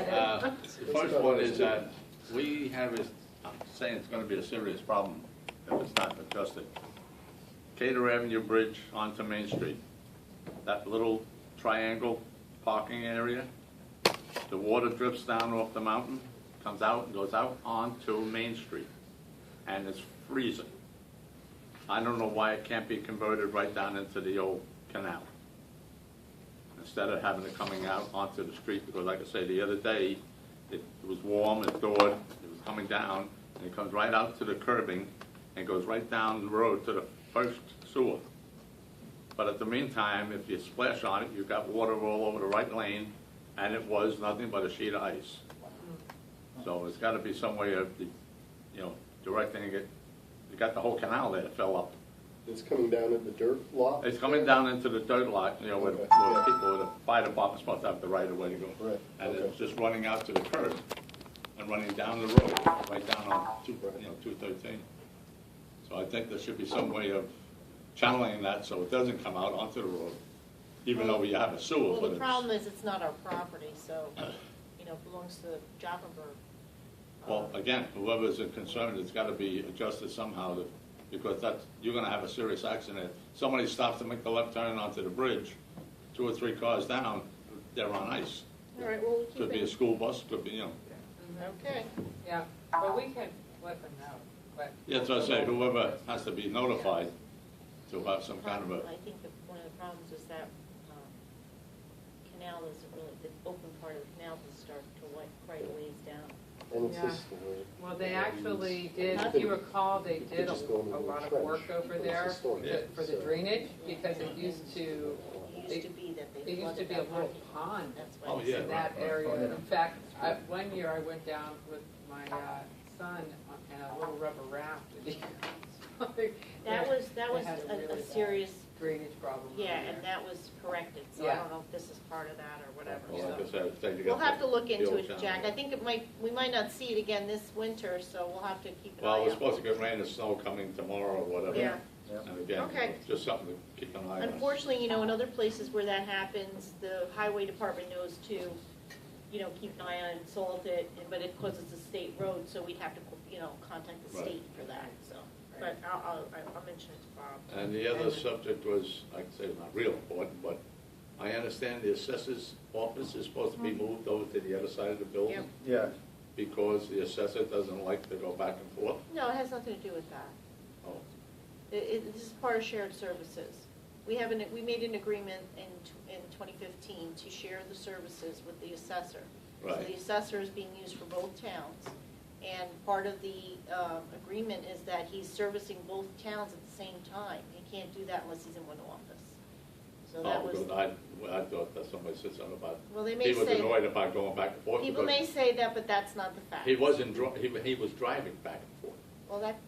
The first one is that we have, I'm saying it's going to be a serious problem if it's not adjusted. Cater Avenue Bridge onto Main Street, that little triangle parking area, the water drips down off the mountain, comes out and goes out onto Main Street, and it's freezing. I don't know why it can't be converted right down into the old canal, instead of having it coming out onto the street, because like I say, the other day, it was warm, it thawed, it was coming down, and it comes right out to the curbing, and goes right down the road to the first sewer. But at the meantime, if you splash on it, you've got water all over the right lane, and it was nothing but a sheet of ice. So it's got to be some way of, directing it. You got the whole canal there that fell up. It's coming down in the dirt lot? It's coming down into the dirt lot, where, Okay. where people, the fire department's supposed to have the right of way to go. Right. And Okay. it's just running out to the curb and running down the road, right down on 213. So I think there should be some way of channeling that so it doesn't come out onto the road, even though we have a sewer. Well, but the it's, problem is it's not our property, so, it belongs to Joppenberg. well, again, whoever's concerned, it's got to be adjusted somehow, because you're going to have a serious accident. Somebody stops to make the left turn onto the bridge, 2 or 3 cars down, they're on ice. All right, well, we'll keep Could be a it. school bus, could be, Okay. Yeah, but we can let them know, but. Yeah, so I say, whoever has to be notified to have some kind of a, I think that one of the problems is that canal doesn't really, the open part of the canal doesn't start to quite a ways down. And it's Yeah. just the way. Well, they actually did, if you recall, they did a lot of work over there for the drainage, because it used to, It used to be that they it used to flooded be a that little parking. pond That's why. Oh, they yeah. said in that right, area. right. In fact, one year I went down with my son in a little rubber raft. That was They had a really serious, drainage problem. over yeah, there. and that was corrected, so I Yeah. don't know if this is part of that or whatever, well, like I so. said, say you We'll got have to look the into old it, channel. Jack. I think we might not see it again this winter, so we'll have to keep an eye Well, out. we're supposed to get rain and snow coming tomorrow or whatever. Yeah. And again, Okay. just something to keep an eye on. Unfortunately, in other places where that happens, the highway department knows to, keep an eye on it, salt it, but it because it's a state road, so we'd have to, contact the Right. state for that, so. But I'll mention it to Bob. And the other subject was, I can say it's not real important, but I understand the assessor's office is supposed to be moved over to the other side of the building. Yep. Yeah. Because the assessor doesn't like to go back and forth. No, it has nothing to do with that. Oh, This is part of shared services. We made an agreement in 2015 to share the services with the assessor. So Right. the assessor is being used for both towns, and part of the agreement is that he's servicing both towns at the same time. He can't do that unless he's in one office. So that was, good. I thought that somebody said something about, well, they may he was say, annoyed about going back and forth. people because may say that, but that's not the fact. He wasn't, he was driving back and forth. Well, that's,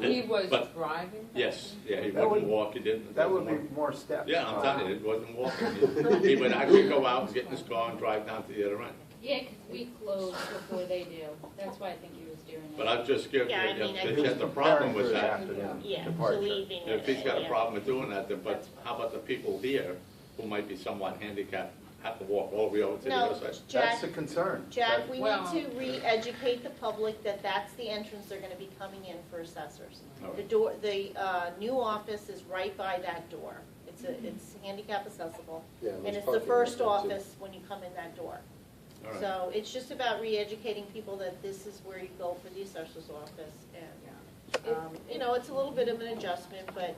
He was But- driving? Yes, yeah, he That wouldn't would- walk, he didn't. That would wasn't be more steps. walk. Yeah, I'm telling you, it wasn't walking. He would actually go out and get in his car and drive down to the other end. Yeah, because we close before they do. That's why I think he was doing that. But I've just given, Yeah, I mean, I if think- he has a problem with that, yeah, Departure. so leaving. if he's got a yeah. problem with doing that, then, but how about the people here who might be somewhat handicapped, have to walk all the way over to the No, other side? Jack, That's the concern. Jack, we Well- need to re-educate the public that that's the entrance they're gonna be coming in for assessors. All The right. door, the, new office is right by that door. It's handicap accessible, Yeah, and there's it's the parking first right there, too. office when you come in that door. All right. So it's just about re-educating people that this is where you go for the assessor's office, and, it's a little bit of an adjustment, but,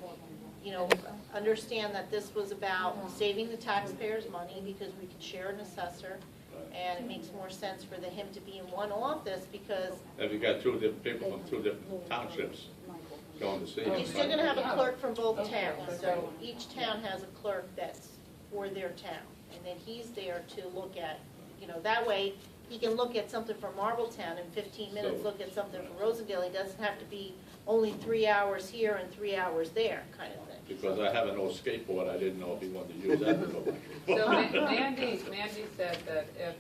understand that this was about saving the taxpayers' money, because we could share an assessor, and it makes more sense for him to be in one office, because If you got 2 different people from 2 different townships going to see him. you're still gonna have a clerk from both towns, so each town has a clerk that's for their town, and then he's there to look at, that way, he can look at something from Marbletown in 15 minutes, So- look at something from Rosendale, he doesn't have to be only 3 hours here and 3 hours there, kind of thing. Because I have an old skateboard, I didn't know if he wanted to use that to go back. So Mandy said that if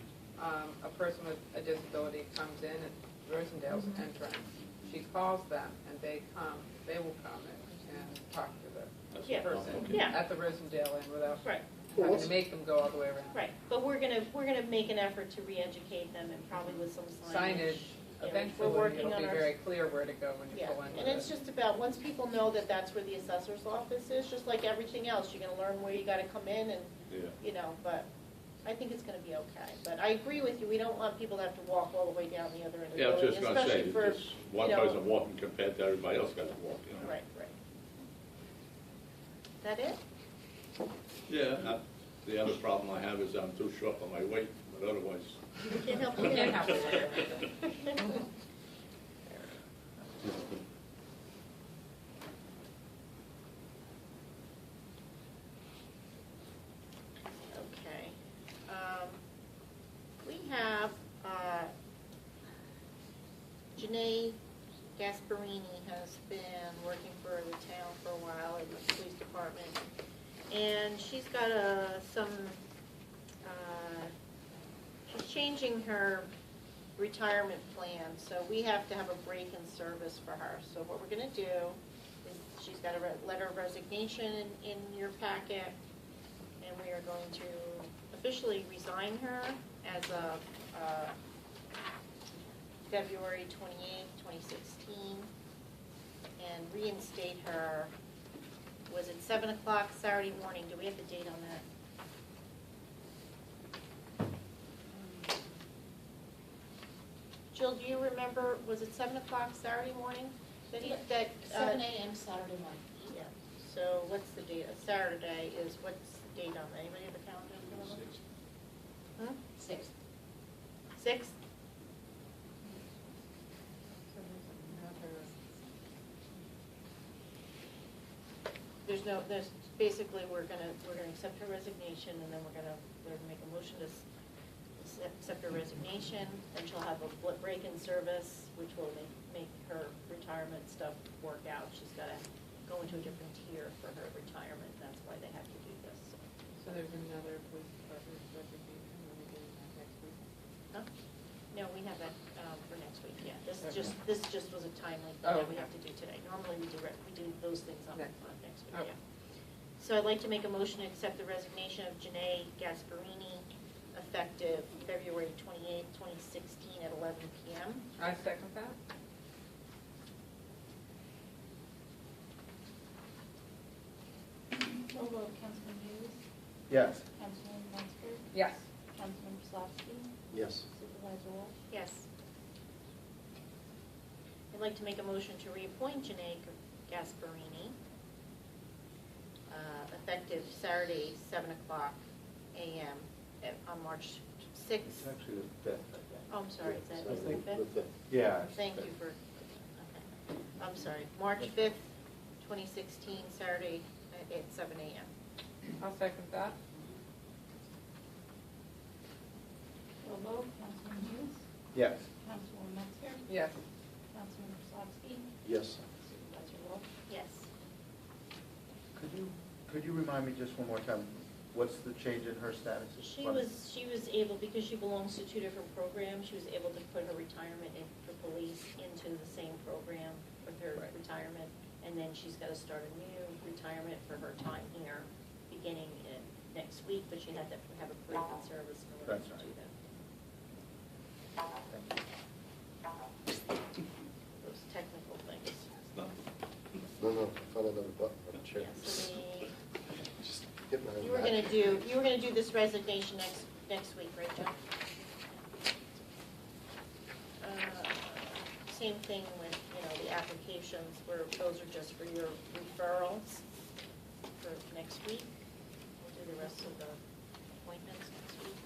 a person with a disability comes in at Rosendale's entrance, she calls them and they will come and talk to the Yeah. person Okay. Yeah. at the Rosendale Inn without Right. Well, having what's- to make them go all the way around. Right, but we're gonna make an effort to re-educate them and probably with some signage. Signage, We're eventually, working it'll on be our- very clear where to go when you Yeah, pull into and it's the. just about, once people know that that's where the assessor's office is, just like everything else, you're gonna learn where you gotta come in and, Yeah. you know, but I think it's gonna be okay. But I agree with you, we don't want people to have to walk all the way down the other end of the Yeah, I was building, just gonna say, especially for, just one you know- person walking compared to everybody else got to walk, you know? right, right. Is that it? Yeah, the other problem I have is I'm too short for my weight, but otherwise. We can't help We you. can't help you. Okay. We have, Janae Gasparini has been working for the town for a while in the police department. And she's got she's changing her retirement plan, so we have to have a break in service for her. So what we're gonna do is, she's got a letter of resignation in your packet, and we are going to officially resign her as of February 28th, 2016, and reinstate her, was it 7 o'clock Saturday morning? Do we have the date on that? Jill, do you remember, was it 7 o'clock Saturday morning? That 7 a.m. Saturday morning. Yeah, so what's the date? Saturday is, what's the date on that? Anybody have a calendar in front of them? Huh? 6. 6? There's, basically, we're gonna accept her resignation, and then we're gonna make a motion to accept her resignation, and she'll have a break in service, which will make her retirement stuff work out. She's gotta go into a different tier for her retirement, that's why they have to do this. So there's another police department resignation, are we doing that next week? Huh? No, we have that for next week, yeah. This Okay. just was a timely thing Oh, that we okay. have to do today. Normally, we do those things on Next. next week, Okay. yeah. So I'd like to make a motion to accept the resignation of Janae Gasparini, effective February 28th, 2016 at 11 p.m. I second that. Roll call, Councilman Hughes, Yes. Councilman Munster, Yes. Councilman Slafsky, Yes. Supervisor Walsh. Yes. I'd like to make a motion to reappoint Janae Gasparini, effective Saturday, 7 o'clock a.m. On March 6th. It's actually the 5th, I think. Oh, I'm sorry, is that, I is it think the 5th? the fifth. Yeah. it's Thank the you 5th. for, okay. I'm sorry, March 5th, 2016, Saturday at 7 a.m. I'll second that. Roll call, Councilman Hughes, Yes. Councilman Munster, Yes. Councilman Slafsky, Yes. Supervisor Walsh. Yes. Could you remind me just one more time, what's the change in her status? She was able, because she belongs to two different programs, she was able to put her retirement for police into the same program with her Right. retirement, and then she's gotta start a new retirement for her time here, beginning in next week, but she had to have a break in service in order That's to right. do that. Thank you. Those technical things. It's not- No, I found another button on the chair. Yeah, so Just get my own you were back. gonna do this resignation next week, right, John? Same thing with, the applications, where those are just for your referrals for next week. We'll do the rest of the appointments next week.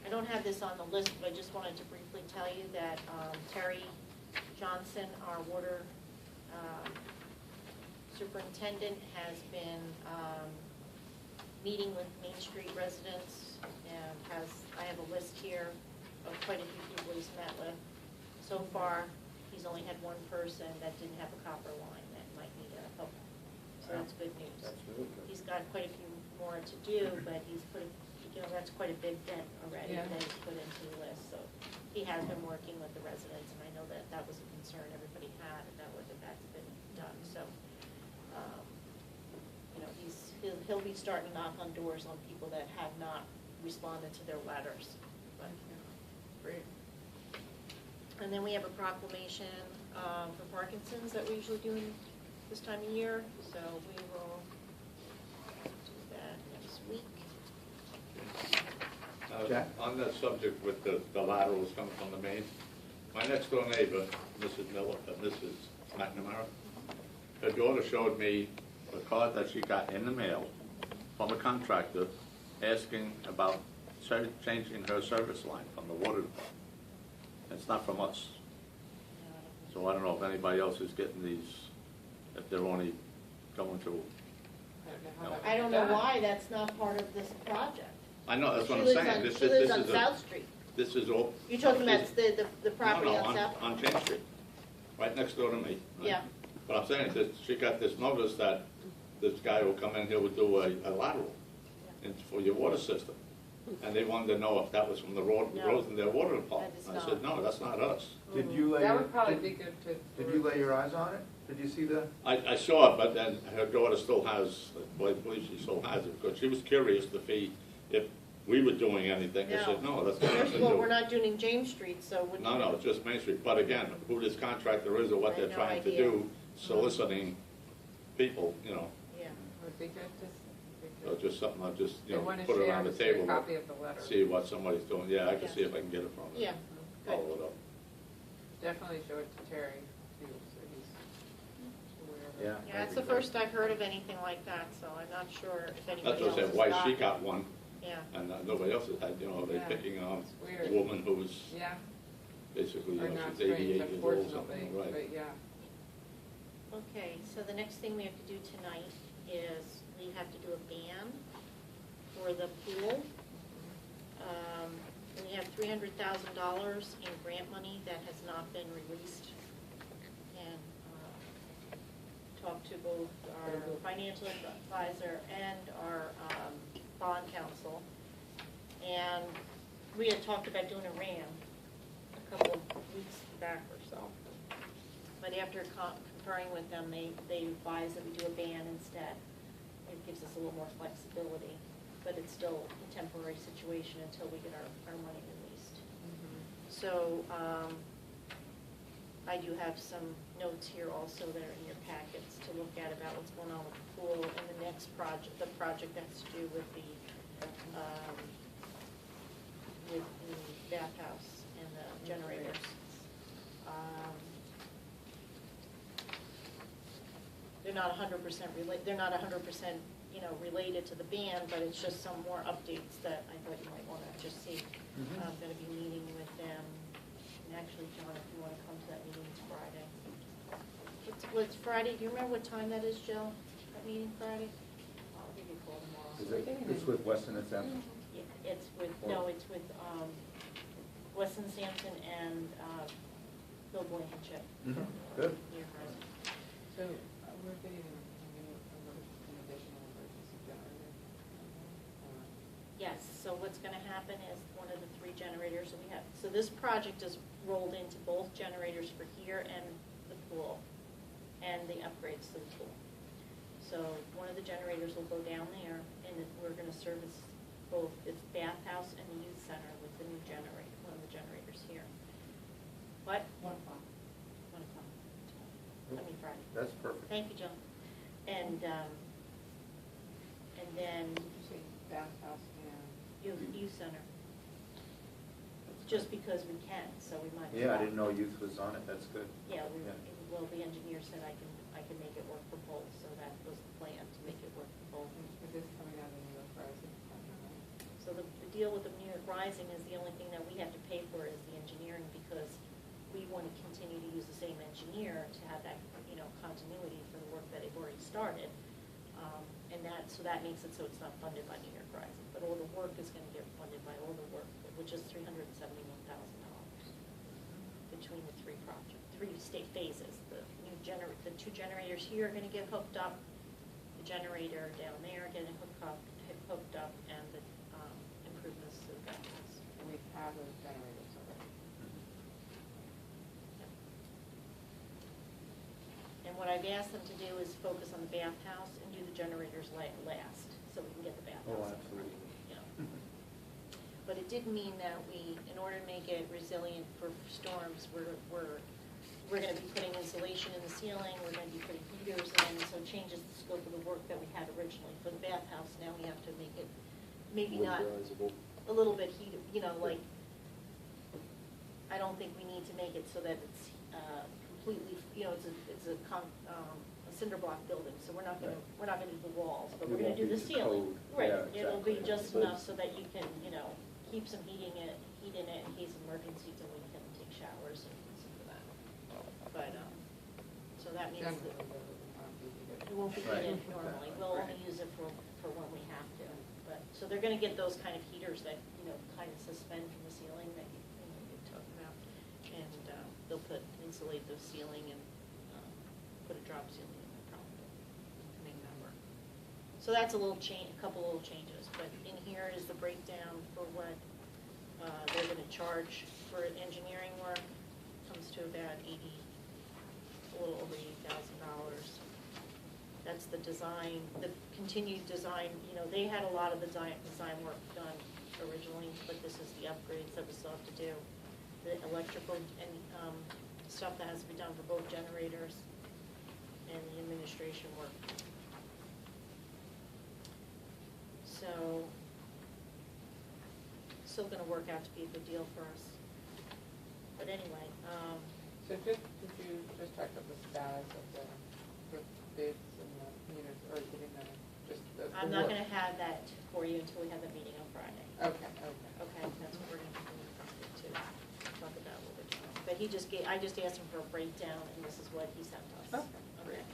I don't have this on the list, but I just wanted to briefly tell you that Terry Johnson, our water superintendent, has been meeting with Main Street residents, and I have a list here of quite a few people he's met with. So far, he's only had one person that didn't have a copper line that might need help. So that's good news. That's really good. He's got quite a few more to do, but he's put, that's quite a big dent already Yeah. that he's put into the list. So he has been working with the residents, and I know that was a concern everybody had, and that's been done. So he'll be starting to knock on doors on people that have not responded to their letters. But- Great. And then we have a proclamation for Parkinson's that we usually do this time of year, so we will do that next week. Jack? On that subject with the laterals coming from the main, my next door neighbor, Mrs. McNamara, her daughter showed me a card that she got in the mail from a contractor asking about changing her service line from the water department. It's not from us. So I don't know if anybody else is getting these, if they're only going to, I don't know why that's not part of this project. I know, that's what She I'm lives saying. on- This She is- lives this on is a- South Street. This is all. You're talking about the property No, on South? on Chain Street, right next door to me. right? Yeah. But I'm saying that she got this notice that this guy will come in here would do a lateral for your water system. And they wanted to know if that was from the Rosendale Water Department. That is I said, not. no, that's not us. Did you lay? That your- would probably be good to. Did you lay your eyes on it? Did you see the? I saw it, but then her daughter still has, I believe she still has it, because she was curious to see if we were doing anything. I said, no, that's not First us. of all, we're not doing James Street, so wouldn't. No, no, it's just Main Street. But again, who this contractor is or what I they're have no trying to idea. do, soliciting people, you know. Yeah. Would be good to. So just something I'll just, They want to put it share on the a table. copy of the letter. See what somebody's doing. Yeah, I can Yeah. see if I can get it from her. Yeah, good. Follow it up. Definitely show it to Terry too, so he's aware of it. Yeah. Yeah, that's the first I've heard of anything like that, so I'm not sure if That's anybody what I else said, has why got she it. got one Yeah, and nobody else has had, they're Yeah. picking on It's a weird. woman who's Yeah, basically, or not she's strange, 88 years old, unfortunately, something, right? but yeah. okay, so the next thing we have to do tonight is we have to do a ban for the pool. We have $300,000 in grant money that has not been released. And talked to both our financial advisor and our bond counsel. And we had talked about doing a RAM a couple of weeks back or so. But after conferring with them, they advised that we do a ban instead. It gives us a little more flexibility, but it's still a temporary situation until we get our money released. So I do have some notes here also that are in your packets to look at about what's going on with the pool and the next project, the project that's to do with the bathhouse and the generators. They're not 100% they're not 100%, related to the ban, but it's just some more updates that I thought you might want to just see. I'm going to be meeting with them, and actually, John, if you want to come to that meeting, it's Friday. What's Friday, do you remember what time that is, Jill, that meeting Friday? I'll give you a call tomorrow. Is it, it's with Weston and Sampson? Yeah, it's with Weston Sampson and Bill Blankenship. Good. Near Verizon. So we're getting an additional emergency generator. Yes, so what's gonna happen is one of the 3 generators that we have, so this project is rolled into both generators for here and the pool, and the upgrades to the pool. So one of the generators will go down there, and we're gonna service both the bathhouse and the youth center with the new generator, one of the generators here. What? 1 o'clock. 1 o'clock. I mean Friday. That's perfect. Thank you, John. And then Did you say bathhouse and? youth center. Just because we can, so we might. Yeah, I didn't know youth was on it, that's good. Yeah, Yeah. well, the engineer said I can make it work for both, so that was the plan, to make it work for both. Is this coming out of New York Rising? So the deal with the New York Rising is the only thing that we have to pay for is the engineering, because we want to continue to use the same engineer to have that, continuity for the work that they've already started. And so that makes it so it's not funded by New York Rising, but all the work is going to get funded by all the work, which is $371,000 between the 3 state phases. The 2 generators here are going to get hooked up, the generator down there getting hooked up, and the improvements to the bathhouse. And we have those generators already. And what I've asked them to do is focus on the bathhouse and do the generators last, so we can get the Oh, bathhouse. absolutely. Yeah. But it did mean that we, in order to make it resilient for storms, we're gonna be putting insulation in the ceiling, we're gonna be putting heaters in, so it changes the scope of the work that we had originally for the bathhouse. Now we have to make it, maybe not, Winterizable. a little bit heated, you know, like, I don't think we need to make it so that it's completely, you know, it's a cinder block building, so we're not gonna do the walls, but It we're gonna won't do be the too ceiling. cold. Right, Yeah, it'll be exactly. just enough so that you can, you know, keep some heat in it in case of emergencies, and we can take showers and stuff like that. But, so that means Generally, that it it won't be Right. heated normally, we'll only use it for when we have to. But, so they're gonna get those kind of heaters that, you know, kind of suspend from the ceiling that you're talking about. And they'll insulate the ceiling and put a drop ceiling in there probably to make that work. So that's a couple little changes, but in here is the breakdown for what they're gonna charge for engineering work. Comes to about a little over $80,000. That's the design, the continued design, you know, they had a lot of the design work done originally, but this is the upgrades that we still have to do. The electrical and stuff that has to be done for both generators and the administration work. So, still gonna work out to be a good deal for us. But anyway, So did you just check up the status of the bids and the meters, or getting the I'm not work? gonna have that for you until we have the meeting on Friday. Okay. Okay, that's what we're gonna do to talk about a little bit more. But I just asked him for a breakdown, and this is what he sent us. Okay, great.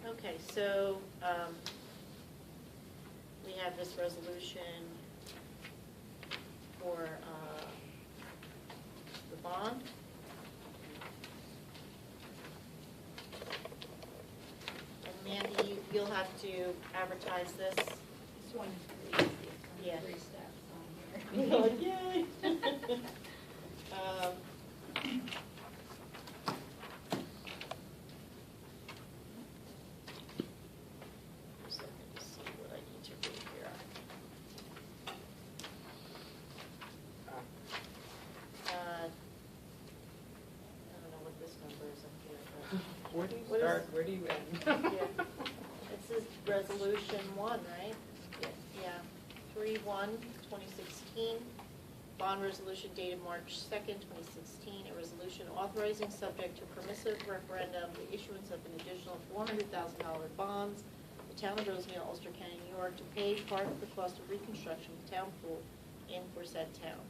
Okay, so, we have this resolution for, the bond. And Mandy, you'll have to advertise this. This one's pretty easy. It's Yeah. only 3 steps on here. You're like, yay! Just let me see what I need to do here. I don't know what this number is up here, but. Where do you What is- start, where do you end? Yeah. This is resolution 1, right? Yeah, 3/1/2016. Bond resolution dated March 2nd, 2016. A resolution authorizing subject to permissive referendum the issuance of an additional $400,000 bonds. The town of Rosendale, Ulster County, New York, to pay part of the cost of reconstruction of the town pool in for said town.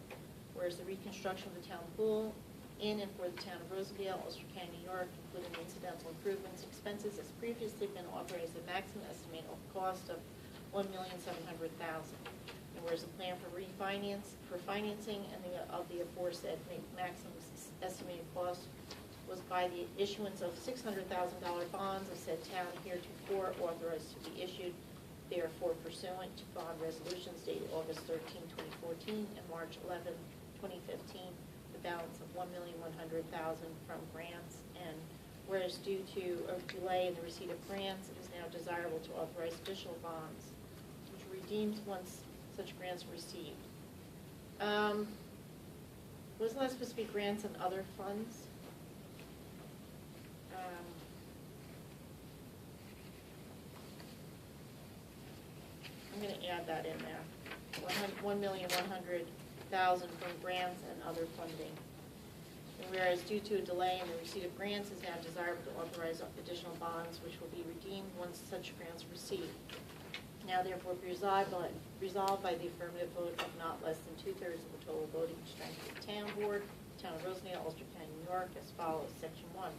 Whereas the reconstruction of the town pool in and for the town of Rosendale, Ulster County, New York, including incidental improvements, expenses as previously been authorized, the maximum estimated cost of $1,700,000. And whereas the plan for financing and of the aforesaid maximum estimated cost was by the issuance of $600,000 bonds of said town heretofore authorized to be issued, therefore pursuant to bond resolutions dated August 13, 2014 and March 11, 2015, the balance of $1,100,000 from grants. And whereas due to a delay in the receipt of grants, it is now desirable to authorize additional bonds, which redeems once such grants are received. Wasn't that supposed to be grants and other funds? I'm gonna add that in there. $1,100,000 from grants and other funding. And whereas due to a delay in the receipt of grants, it is now desirable to authorize additional bonds which will be redeemed once such grants are received. Now therefore be resolved by the affirmative vote of not less than 2/3 of the total voting strength of the town board, town of Rosendale, Ulster County, New York, as follows. Section 1,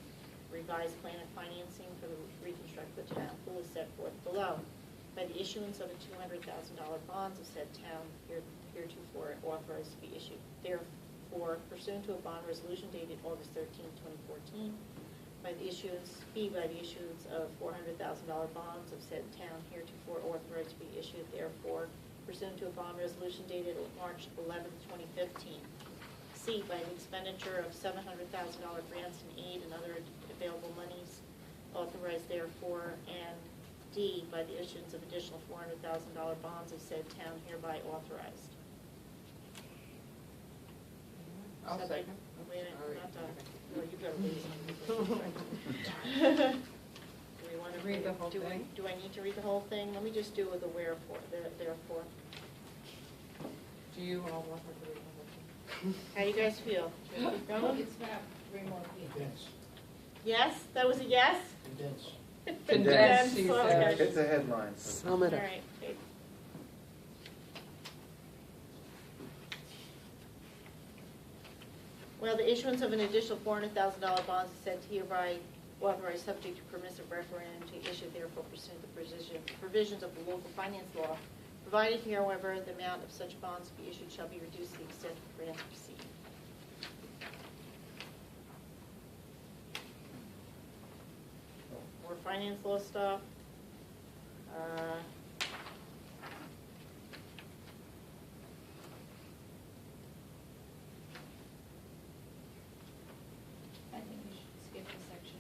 revised plan of financing for the reconstruct the town pool is set forth below. By the issuance of a $200,000 bonds of said town heretofore authorized to be issued. Therefore, pursuant to a bond resolution dated August 13, 2014, by the issuance of $400,000 bonds of said town heretofore authorized to be issued. Therefore, pursuant to a bond resolution dated March 11, 2015. C, by the expenditure of $700,000 grants and aid and other available monies authorized therefore, and D, by the issuance of additional $400,000 bonds of said town hereby authorized. I'll Somebody- second. Wait a minute, Sorry. not done. No, you gotta leave. Do we want to Read the whole thing? Do I need to read the whole thing? Let me just do with the wherefore, therefore. Do you all want her to read the whole thing? How you guys feel? Should we keep going? It's about 3 more people. Yes, that was a yes? Condensed, she Okay. said. It's a headline. All right. Okay. Well, the issuance of an additional $400,000 bonds is said hereby authorized subject to permissive referendum to issue therefore pursuant to the provisions of the local finance law. Provided here, however, the amount of such bonds to be issued shall be reduced to the extent of grants received. More finance law stuff. I think we should skip the section.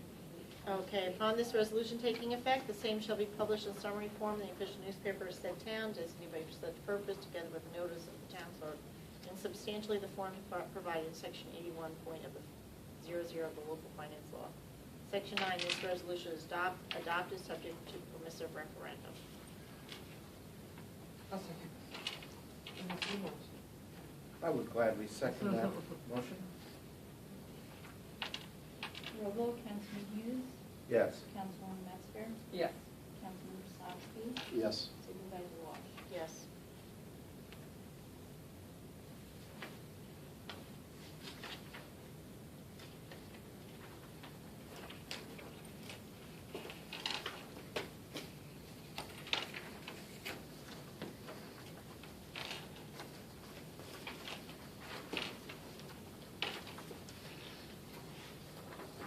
Okay, upon this resolution taking effect, the same shall be published in summary form in the official newspaper of said town, designated by such purpose, together with a notice of the town clerk, in substantially the form provided in section 81 point of the 00 of the local finance law. Section 9, this resolution is adopted subject to permissive referendum. I'll second. And if you want. I would gladly second that motion. Roll call, Councilman Hughes, Yes. Councilwoman Metzger, Yes. Councilman Rosowski, Yes. Supervisor Walsh. Yes.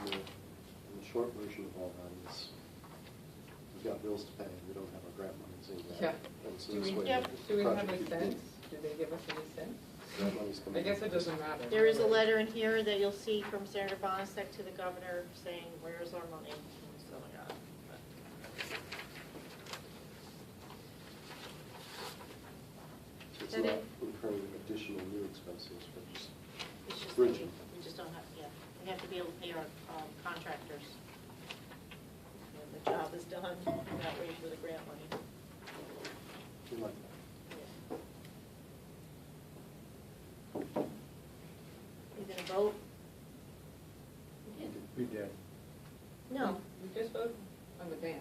The short version of all that is, we've got bills to pay, we don't have our grant monies in yet. Yeah. And so Do this we- way Yep. the Do we have project a can sense? begin. Do they give us any sense? Grant monies come I in. guess it doesn't matter. There is a letter in here that you'll see from Senator Bonasek to the governor saying, where's our money? And so, yeah. So it's That not it? incurring additional new expenses, but just It's just, bridging. we just don't have, yeah, we have to be able to pay our contractors. When the job is done, not waiting for the grant money. we like that. You gonna vote? We did. No, We just voted on the ban.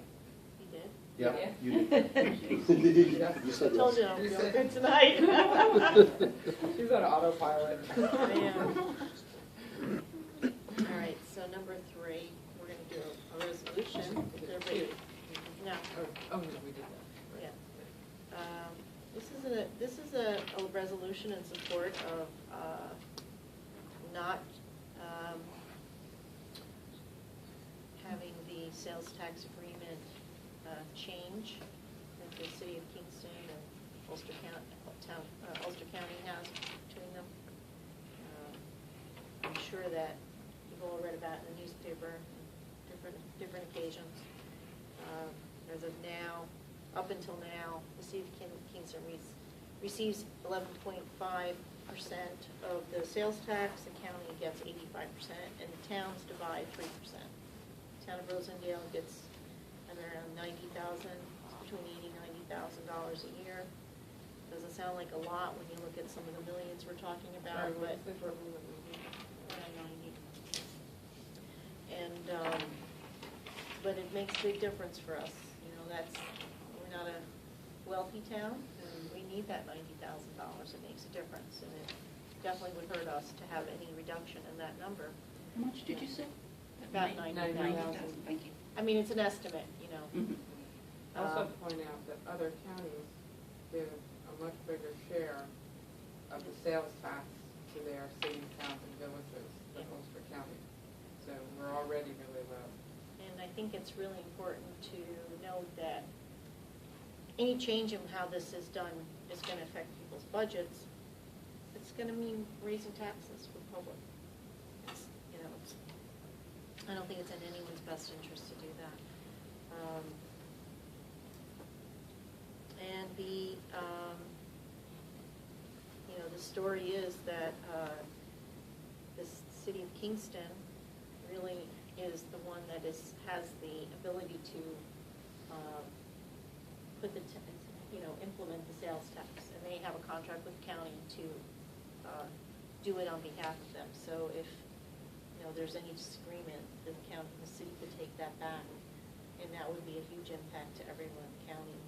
he did. Yeah, Yeah. you did. You said I told you yes. I'm You feeling said- good tonight. She's on autopilot. I am. All right, so number 3, we're gonna do a resolution. Everybody- No. Oh, no, we did that. Yeah. This is a resolution in support of not having the sales tax agreement change that the city of Kingston and Ulster County has between them. I'm sure that you've all read about it in the newspaper, on different occasions. As of now, up until now, the city of Kingston receives 11.5% of the sales tax, the county gets 85%, and the towns divide 3%. Town of Rosendale gets around $90,000, between $80,000 and $90,000 a year. Doesn't sound like a lot when you look at some of the millions we're talking about, Sorry, but what's the total? around 90. And, but it makes a big difference for us. You know, we're not a wealthy town, and we need that $90,000. It makes a difference, and it definitely would hurt us to have any reduction in that number. How much did you say? About 90,000. 90,000. Thank you. I mean, it's an estimate, you know. I also have to point out that other counties give a much bigger share of the sales tax to their cities, towns, and villages than Ulster County. So we're already really low. And I think it's really important to note that any change in how this is done is going to affect people's budgets. It's going to mean raising taxes for the public. It's, you know, I don't think it's in anyone's best interest to do that. And the story is that the city of Kingston really is the one that has the ability to implement the sales tax, and they have a contract with the county to do it on behalf of them. So if there's any disagreement, the city could take that back, and that would be a huge impact to everyone, county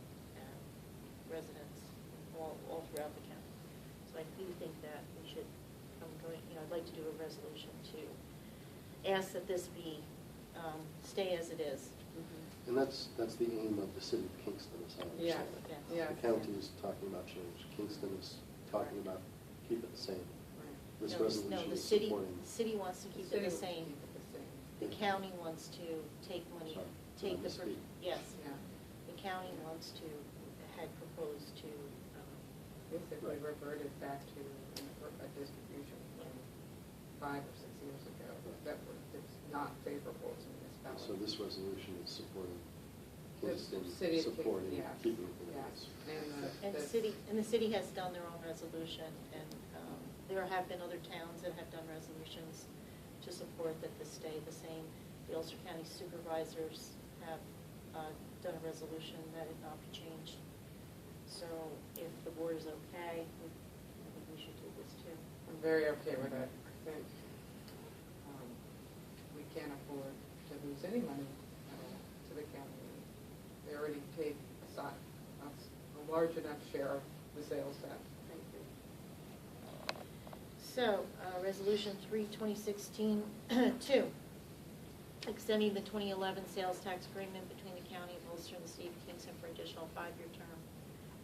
residents, all throughout the county. So I do think that we should, I'd like to do a resolution to ask that this be, stay as it is. And that's the aim of the city of Kingston, as I Yes, understand it. yes. The county is talking about change. Kingston is talking about keep it the same. This No, resolution the is city, supporting. the city wants to keep it the same. Keep it the same. The county wants to take money, Sorry, take I the, misspeak. yes, Yeah, the county wants to, had proposed to, basically reverted back to a distribution from 5 or 6 years ago that it's not favorable to municipalities. So this resolution is supporting The Kingston, city of supporting Kingston, yes, keeping it the way yes. it is. and the city has done their own resolution, and there have been other towns that have done resolutions to support that this stay the same. The Ulster County Supervisors have done a resolution that it not be changed. So if the board is okay, I think we should do this too. I'm very okay with it. I think we can't afford to lose any money to the county. They already paid a large enough share of the sales tax. So, Resolution 3/2016, 2, extending the 2011 sales tax agreement between the County of Ulster and the City of Kingston for additional 5-year term.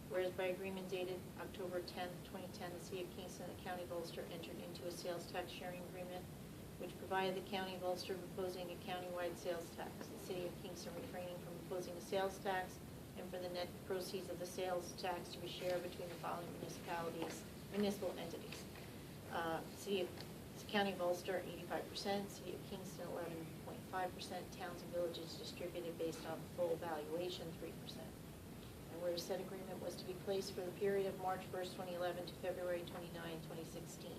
Whereas by agreement dated October 10, 2010, the City of Kingston and the County of Ulster entered into a sales tax sharing agreement which provided the County of Ulster imposing a countywide sales tax, the City of Kingston refraining from imposing a sales tax, and for the net proceeds of the sales tax to be shared between the following municipal entities. County of Ulster, 85%, City of Kingston, 11.5%, towns and villages distributed based on full valuation, 3%. And where said agreement was to be placed for the period of March 1st, 2011 to February 29, 2016.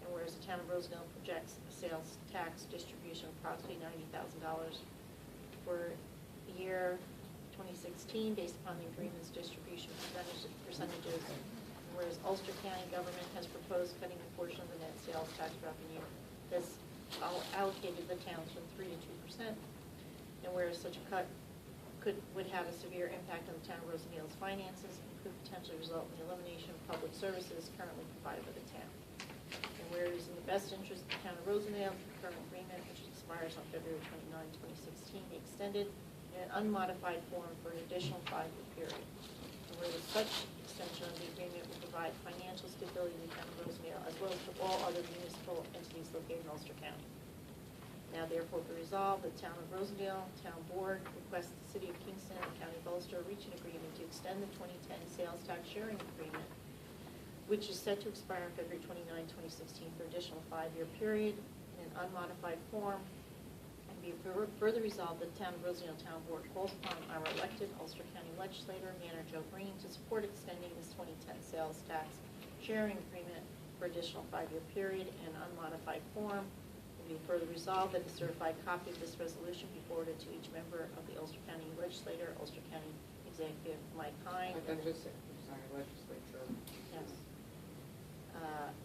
And whereas the town of Rosendale projects a sales tax distribution of approximately $90,000 for the year 2016 based upon the agreement's distribution percentages. Whereas Ulster County government has proposed cutting a portion of the net sales tax revenue that's allocated to the towns from 3 to 2%. And whereas such a cut would have a severe impact on the town of Rosendale's finances and could potentially result in the elimination of public services currently provided by the town. And whereas in the best interest of the town of Rosendale, the current agreement, which expires on February 29, 2016, be extended in an unmodified form for an additional 5-year period. And whereas such extension of the agreement will provide financial stability to the town of Rosendale as well as to all other municipal entities located in Ulster County. Now therefore be resolved, the town of Rosendale Town Board requests the City of Kingston and the County of Ulster reach an agreement to extend the 2010 sales tax sharing agreement, which is set to expire on February 29, 2016 for an additional 5-year period in an unmodified form. And be further resolved, the town of Rosendale Town Board calls upon our elected Ulster County legislator, Mayor Joe Green, to support extending this 2010 sales tax sharing agreement for additional 5-year period in an unmodified form. Be further resolved that a certified copy of this resolution be forwarded to each member of the Ulster County legislator, Ulster County Executive Mike Hine. Legislature. Yes.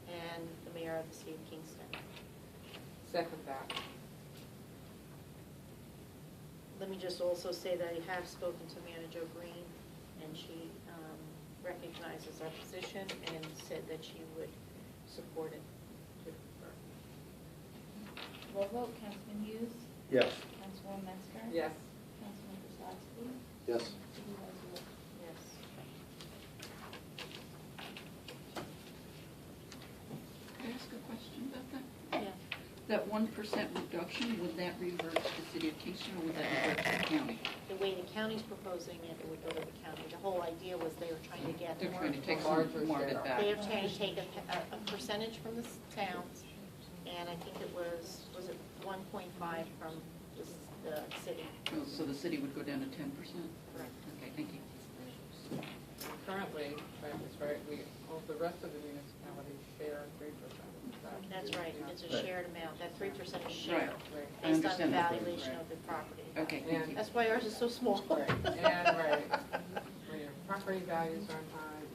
And the mayor of the City of Kingston. Second that. Let me just also say that I have spoken to Manager Green, and she recognizes our position and said that she would support it. Roll vote, Councilman Hughes, Yes. Councilwoman Metzger. Yes. Councilman Krasowski. Yes. Supervisor Wilt. Yes. Can I ask a question about that? Yeah. That 1% reduction, would that revert to the City of Kingston or would that revert to the county? The way the county's proposing it, it would go to the county. The whole idea was they were trying to get They're more. trying to take larger some more of share. it back. They are trying to take a percentage from the towns and I think it was it 1.5 from the city? Oh, so the city would go down to 10%? Correct. Okay, thank you. Currently, if that's right, all the rest of the municipalities share 3%. That's right, it's a Right. shared amount, that 3% is shared, Right. I based on the understand that. valuation of the property. Okay, thank you. That's why ours is so small. Right, and right, when your property values aren't high, you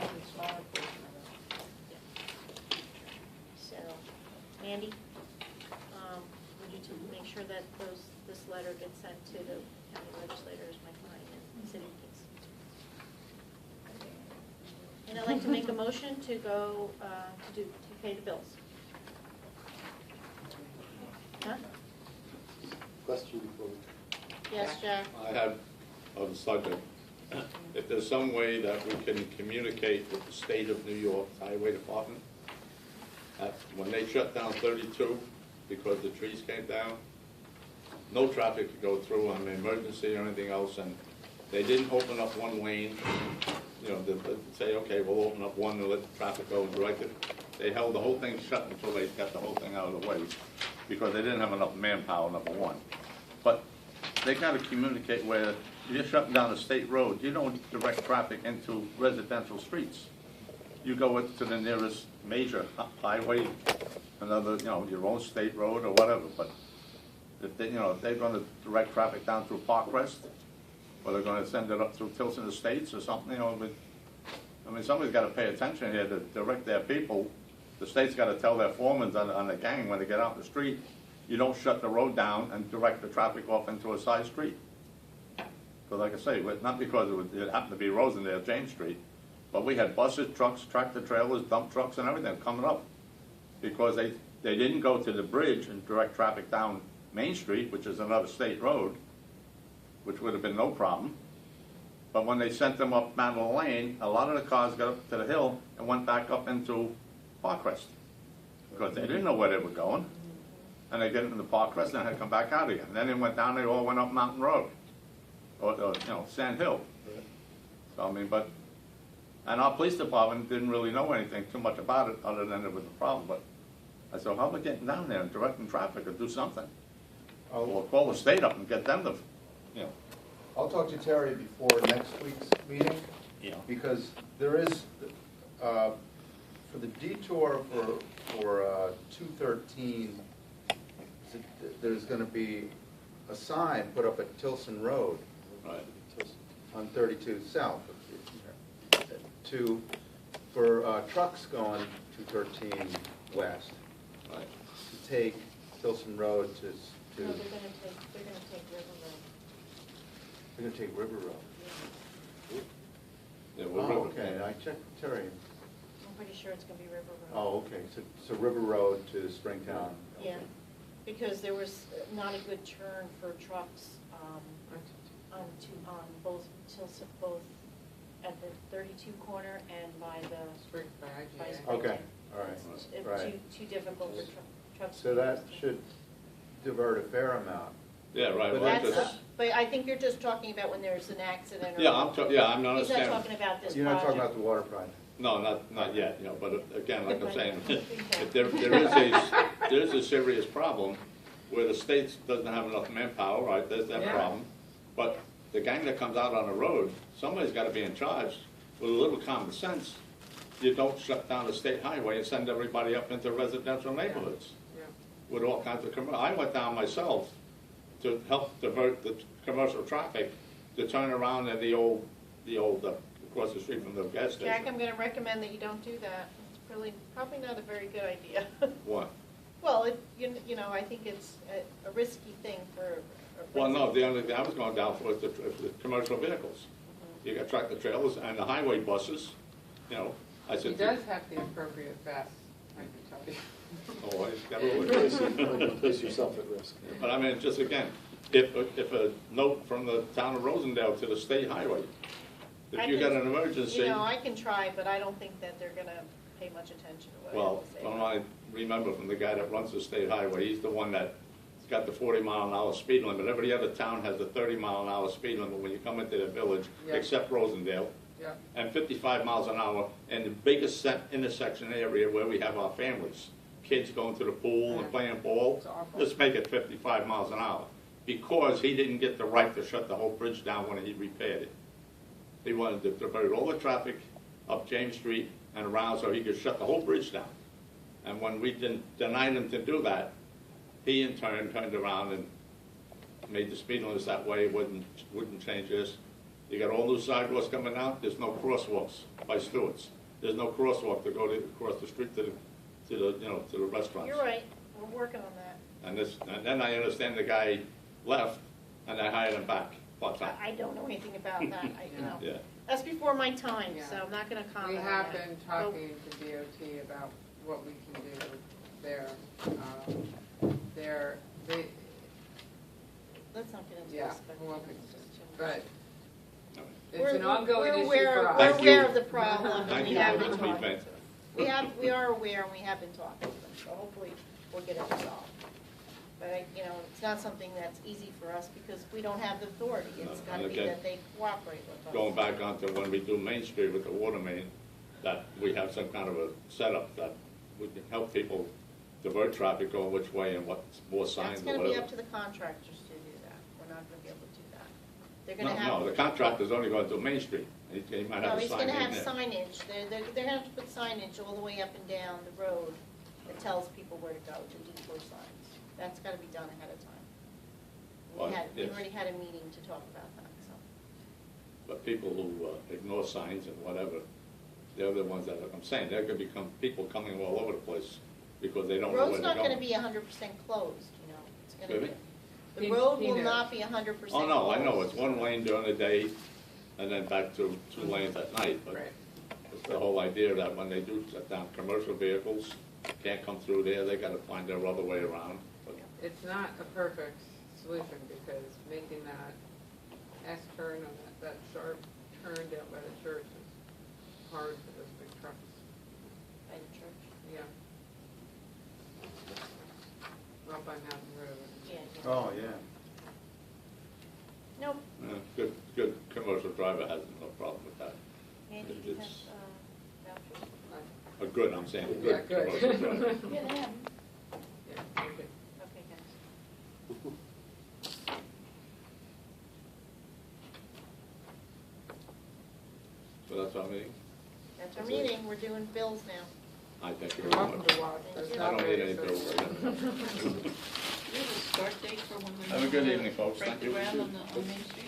get a smaller portion of it. So, Mandy, would you make sure that this letter gets sent to the county legislators, my client, and city kids? And I'd like to make a motion to go, to pay the bills. Huh? Question before we. Yes, Jack? I have on the subject, if there's some way that we can communicate with the state of New York Highway Department, that when they shut down 32 because the trees came down, no traffic could go through on an emergency or anything else, and they didn't open up one lane, you know, to say, okay, we'll open up one and let the traffic go and direct it. They held the whole thing shut until they got the whole thing out of the way, because they didn't have enough manpower, number one. But they gotta communicate where you're shutting down a state road, you don't direct traffic into residential streets. You go to the nearest major highway, another, you know, your own state road or whatever, but if they, you know, if they're gonna direct traffic down through Park Crest, or they're gonna send it up through Tilson Estates or something, you know, but, I mean, somebody's gotta pay attention here to direct their people. The state's gotta tell their foremen on the gang when they get out in the street, you don't shut the road down and direct the traffic off into a side street. Because like I say, not because it happened to be Rosendale, James Street, but we had buses, trucks, tractor trailers, dump trucks and everything coming up. Because they didn't go to the bridge and direct traffic down Main Street, which is another state road, which would have been no problem. But when they sent them up Madeline Lane, a lot of the cars got up to the hill and went back up into Park Crest. Because they didn't know where they were going. And they get into Park Crest and had to come back out again. Then they went down, they all went up Mountain Road. Or you know, Sand Hill. So I mean, but, and our police department didn't really know anything too much about it, other than it was a problem. But I said, how about getting down there and directing traffic or do something? Or call the state up and get them to, you know. I'll talk to Terry before next week's meeting, Yeah. because there is, for the detour for 213, there's gonna be a sign put up at Tilson Road Right. on 32 South, for trucks going 213 West, Right. to take Tilson Road to, No, they're gonna take River Road. they're gonna take River Road. Yeah, Oh, we're okay, I checked Terry. I'm pretty sure it's gonna be River Road. Oh, okay, so River Road to Springtown. Yeah, because there was not a good turn for trucks, on both at the 32 corner and by the, Spring by by IGA. Springtown. Okay, all right, It's right. too difficult for trucks. So that should divert a fair amount. Yeah, right. But Well, That's, just- but I think you're just talking about when there's an accident or. Yeah, I'm not He's not understanding. talking about this project. You're not talking about the water project? No, not yet, you know, but again, like I'm saying, Okay. if there is a serious problem where the state doesn't have enough manpower, right, there's that Yeah. problem. But the gang that comes out on the road, somebody's gotta be in charge. With a little common sense, you don't shut down the state highway and send everybody up into residential neighborhoods Yeah. with all kinds of commercial. I went down myself to help divert the commercial traffic to turn around at the old, across the street from the gas station. Jack, I'm gonna recommend that you don't do that. It's probably not a very good idea. What? Well, you know, I think it's a risky thing for. Well, no, the only thing I was going down for was the commercial vehicles. You got tractor trailers and the highway buses, you know. I He said, does have the appropriate vest, I can tell you. oh, he's got a little. Place yourself at risk. But I mean, just again, if a note from the town of Rosendale to the state highway, if you got an emergency. You know, I can try, but I don't think that they're gonna pay much attention to what I Well, have to say. from what I remember from the guy that runs the state highway, he's the one that's got the 40-mile-an-hour speed limit. Every other town has a 30-mile-an-hour speed limit when you come into the village, Yeah. except Rosendale, Yeah, and 55 miles an hour in the biggest intersection area where we have our families. kids going to the pool and playing ball, It's awful. let's make it 55 miles an hour. Because he didn't get the right to shut the whole bridge down when he repaired it. He wanted to divert all the traffic up James Street and around so he could shut the whole bridge down. And when we denied him to do that, he in turn turned around and made the speed limits that way, wouldn't change this. You got all new sidewalks coming out, there's no crosswalks by Stewart's. There's no crosswalk to go across the street to the restaurants. You're right, we're working on that. And then I understand the guy left and I hired him back part-time. I don't know anything about that, Yeah. That's before my time, Yeah. so I'm not gonna comment We on have that. been talking to DOT about what we can do there. They, Let's not get into yeah, this, but. we won't get it's into just too but much. it's an ongoing issue We're for aware, us. we're Thank aware you. of the problem, and Thank we you have for been the talking. feedback. We are aware, and we have been talking to them, so hopefully we'll get it resolved. But, it's not something that's easy for us because we don't have the authority. It's No, gotta be okay. that they cooperate with us. Going back onto when we do Main Street with the water main, that we have some kind of a setup that we can help people divert traffic going which way and what's more signs That's or gonna whatever. be up to the contractors to do that. We're not gonna be able to do that. They're No, gonna have. no, the contractor's only going to Main Street. He might have No, a he's sign gonna in have there. signage, they're gonna have to put signage all the way up and down the road that tells people where to go, to detour signs. That's gotta be done ahead of time. Well, We yes. already had a meeting to talk about that, so. But people who ignore signs and whatever, they're the ones that, I'm saying, there could become people coming all over the place because they don't know where Road's they're not gonna going. be 100% closed, It's gonna Really? be, He- the road he will knows. not be 100% closed. Oh, no, I know, it's one lane during the day and then back to 2 lanes at night. But Right. it's the whole idea that when they do shut down commercial vehicles, can't come through there, they gotta find their other way around. But It's not a perfect solution because making that S-turn on that sharp turn down by the church is hard for those big trucks. By the church. Yeah. Up on Mountain Road. Yeah. Oh, yeah. Nope, Good commercial driver has no problem with that. Andy, do you have, It's- vouchers? A good, I'm saying, a Yeah, good good. commercial driver. Yeah, they have. Yeah, okay. Okay, guys. So that's our meeting. That's our meeting, we're doing bills now. I thank you You're very welcome much. to watch. There's Thank I not don't need very any much. bills. Do you have a start date for when we Have a good evening, folks. break Thank the you. ground on Main Street?